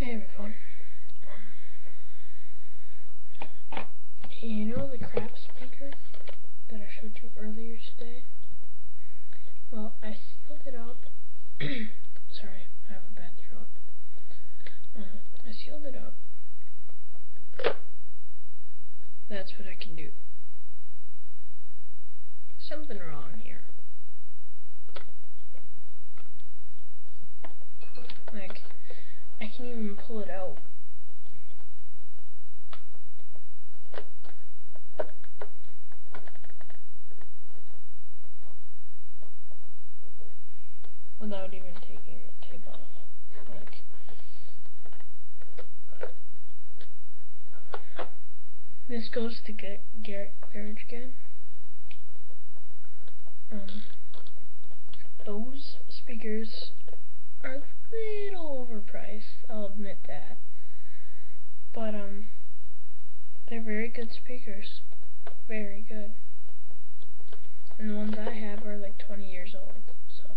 Hey everyone. You know the crap speaker that I showed you earlier today? Well, I sealed it up. Sorry, I have a bad throat. I sealed it up. That's what I can do. Something wrong here. Like, I can't even pull it out. Without even taking the tape off. Like, this goes to Garrett Claridge again. Those speakers are a little overpriced, I'll admit that. But they're very good speakers. Very good. And the ones I have are like 20 years old, so.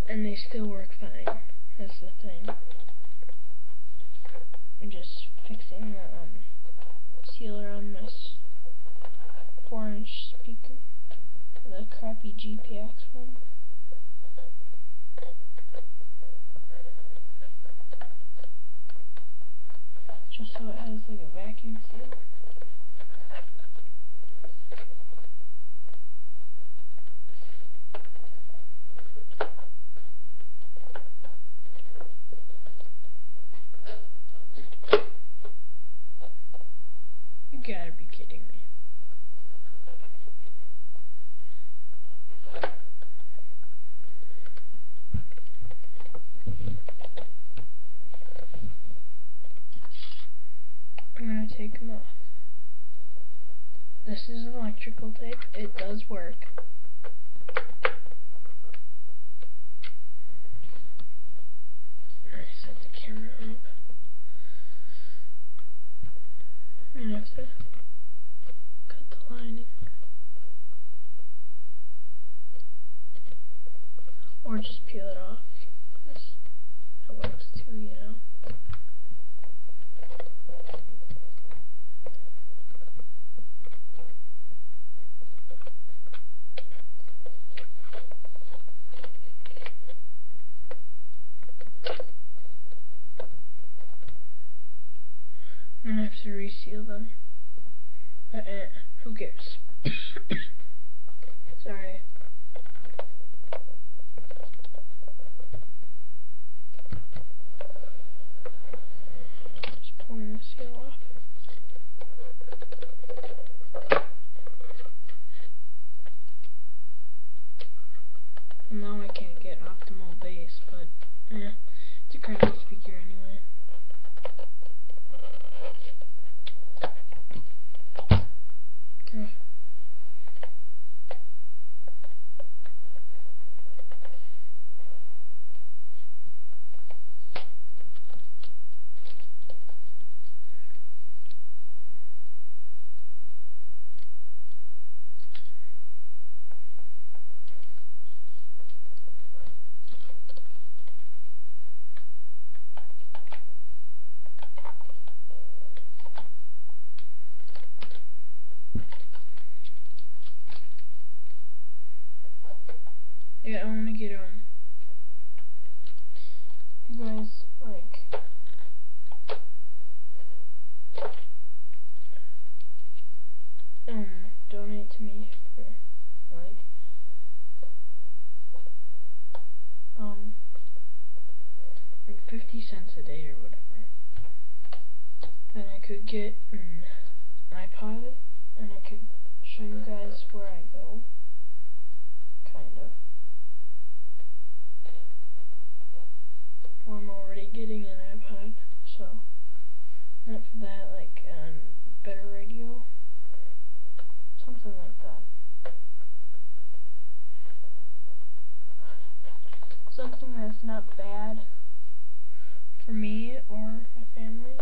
And they still work fine. That's the thing. I'm just fixing the sealer on my 4-inch speaker, the crappy GPX one. Just so it has like a vacuum seal. You gotta be kidding me. I'm gonna take them off. This is electrical tape. It does work. I set the camera up. I'm gonna have to cut the lining. Or just peel it off. That works too, you know. I'm gonna have to reseal them. But who cares? Sorry. Just pulling the seal off. Well, now I can't get optimal bass, but it's a crappy speaker anyway. Yeah, I want to get, you guys, like, donate to me for, like 50 cents a day or whatever. Then I could get an iPod, and I could show you guys where I go, kind of. Well, I'm already getting an iPod, so not for that, like better radio, something like that. Something that's not bad for me or my family.